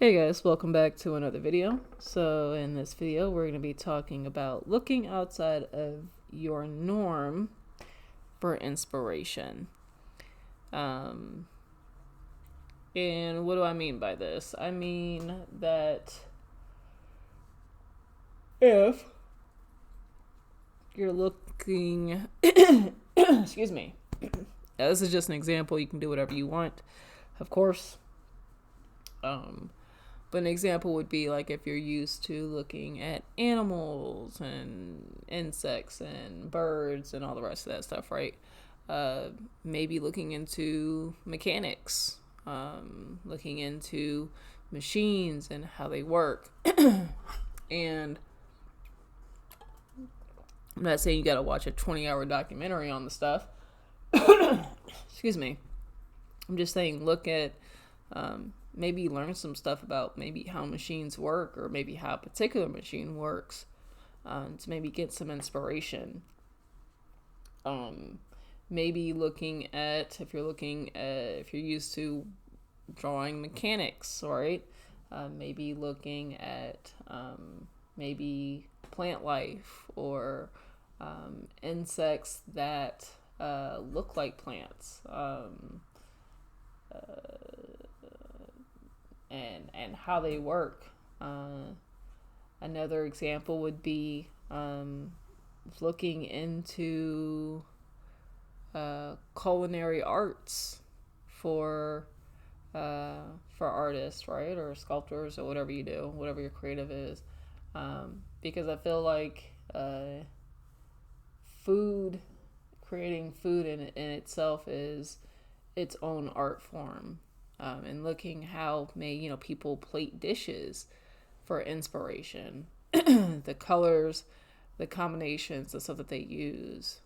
Hey guys, welcome back to another video. So in this video, we're going to be talking about looking outside of your norm for inspiration. And what do I mean by this? I mean that if you're looking, excuse me, this is just an example. You can do whatever you want, of course. But an example would be like if you're used to looking at animals and insects and birds and all the rest of that stuff, right? Maybe looking into mechanics, looking into machines and how they work. And I'm not saying you got to watch a 20-hour documentary on the stuff. Excuse me. I'm just saying look at maybe learn some stuff about maybe how machines work or maybe how a particular machine works to maybe get some inspiration. Maybe looking at if you're used to drawing mechanics, right? Maybe looking at maybe plant life or insects that look like plants. And how they work. Another example would be looking into culinary arts for artists, right, or sculptors, or whatever you do, whatever your creative is, because I feel like creating food in itself is its own art form. And looking how people plate dishes for inspiration, the colors, the combinations, the stuff that they use,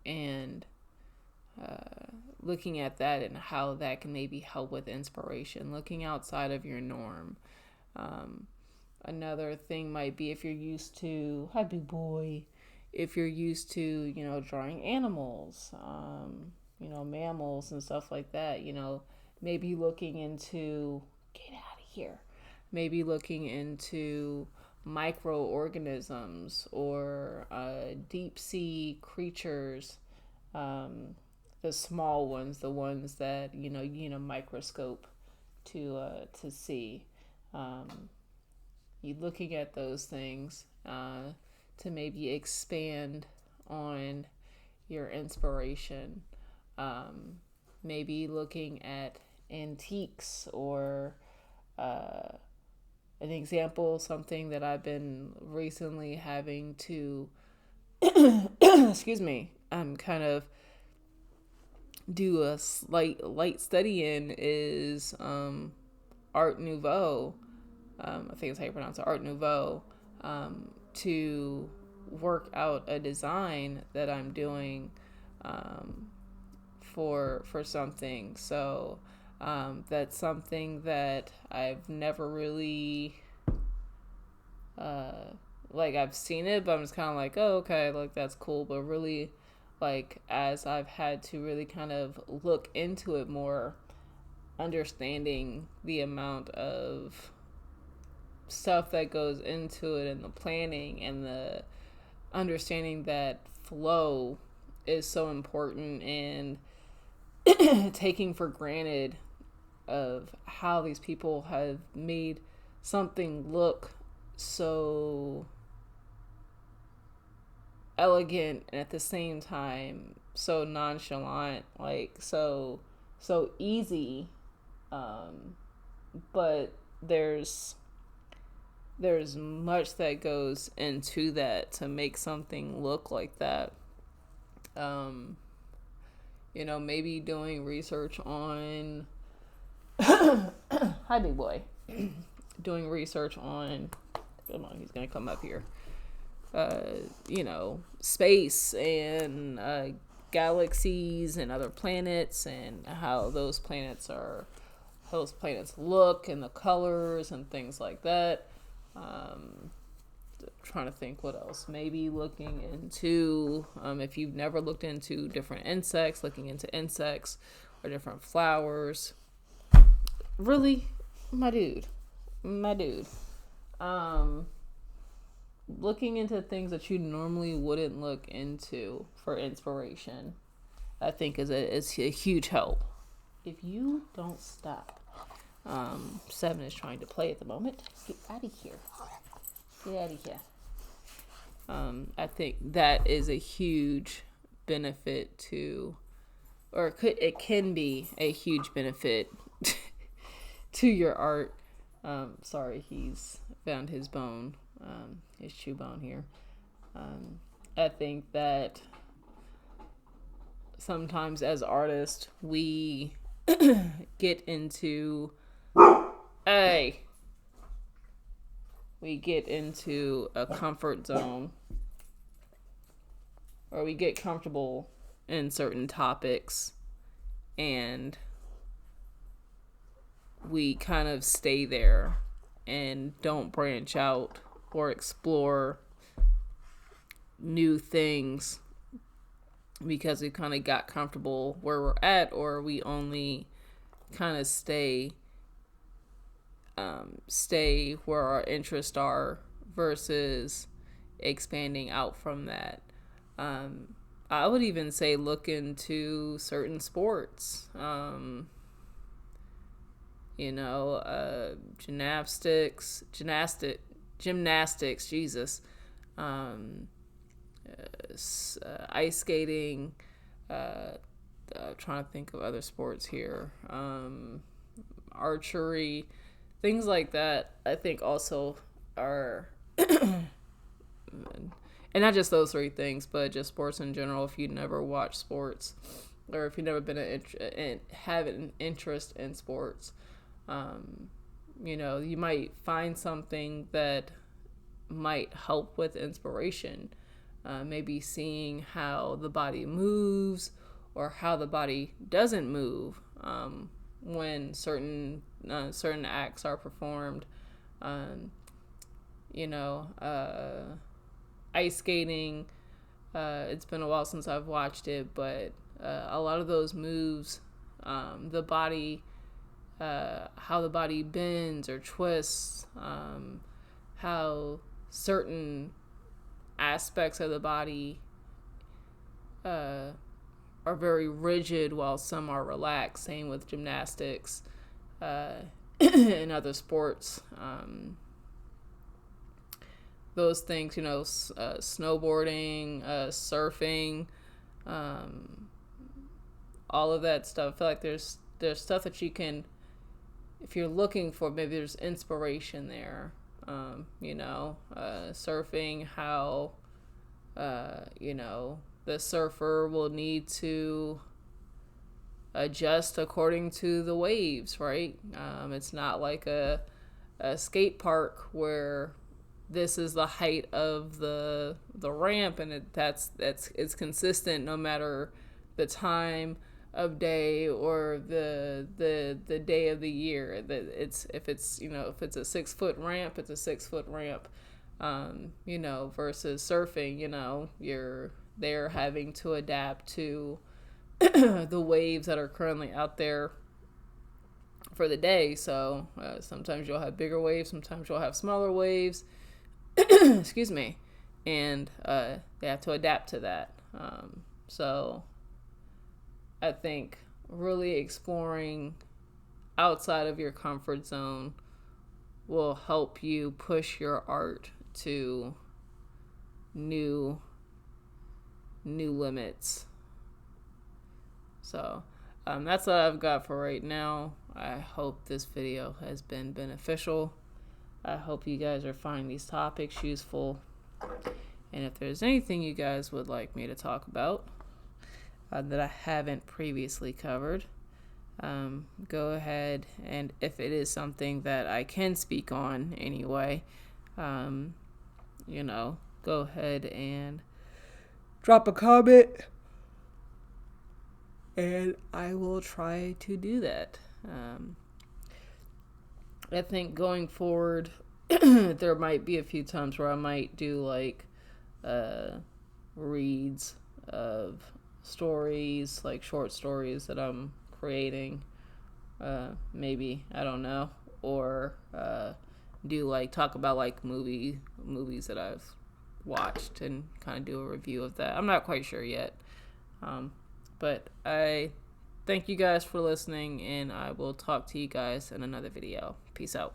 and looking at that and how that can maybe help with inspiration, looking outside of your norm. Another thing might be if you're used to, hi big boy, if you're used to, drawing animals, mammals and stuff like that, maybe looking into, get out of here, maybe looking into microorganisms or deep sea creatures, the small ones, the ones that, you need a microscope to see. You looking at those things to maybe expand on your inspiration. Maybe looking at antiques or an example, something that I've been recently having to excuse me, kind of do a light study in is Art Nouveau. I think it's how you pronounce it, Art Nouveau, to work out a design that I'm doing for something. So that's something that I've never really I've seen it, but I'm just kind of like, oh, okay, like that's cool. But really, like, as I've had to really kind of look into it more, understanding the amount of stuff that goes into it and the planning and the understanding that flow is so important, and taking for granted of how these people have made something look so elegant and at the same time so nonchalant, like so easy, but there's much that goes into that to make something look like that. Maybe doing research on hi big boy, doing research on, come on, he's gonna come up here, space and galaxies and other planets and how those planets look and the colors and things like that. Trying to think what else. Maybe looking into, if you've never looked into different insects, looking into insects or different flowers. really, my dude. Looking into things that you normally wouldn't look into for inspiration, I think is a huge help. If you don't stop. Seven is trying to play at the moment. Get out of here. Get out of here. I think that is a huge benefit to, or it can be a huge benefit to your art. Sorry, he's found his bone, his chew bone here. I think that sometimes as artists, we get into a comfort zone, or we get comfortable in certain topics and we kind of stay there and don't branch out or explore new things because we kind of got comfortable where we're at, or we only kind of stay where our interests are versus expanding out from that. I would even say look into certain sports. Gymnastics, Jesus. Ice skating, trying to think of other sports here. Archery, things like that, I think also are, and not just those three things, but just sports in general. If you never watch sports, or if you've never been have an interest in sports, you might find something that might help with inspiration. Maybe seeing how the body moves or how the body doesn't move when certain acts are performed. Ice skating. It's been a while since I've watched it, but a lot of those moves, the body, how the body bends or twists, how certain aspects of the body are very rigid while some are relaxed. Same with gymnastics and other sports. Those things, snowboarding, surfing, all of that stuff. I feel like there's stuff that you can, if you're looking for, maybe there's inspiration there. Surfing, how, the surfer will need to adjust according to the waves, right? It's not like a skate park where this is the height of the ramp and it's consistent no matter the time of day or the day of the year. That if it's a 6 foot ramp, it's a 6 foot ramp. Versus surfing, they're having to adapt to the waves that are currently out there for the day. So sometimes you'll have bigger waves, sometimes you'll have smaller waves. Excuse me. And they have to adapt to that. So I think really exploring outside of your comfort zone will help you push your art to new limits. So that's what I've got for right now. I hope this video has been beneficial. I hope you guys are finding these topics useful. And if there's anything you guys would like me to talk about that I haven't previously covered, go ahead, and if it is something that I can speak on anyway, go ahead and drop a comment, and I will try to do that. I think going forward, there might be a few times where I might do like reads of stories, like short stories that I'm creating, maybe, I don't know, or do like talk about like movies that I've watched and kind of do a review of that. I'm not quite sure yet. But I thank you guys for listening, and I will talk to you guys in another video. Peace out.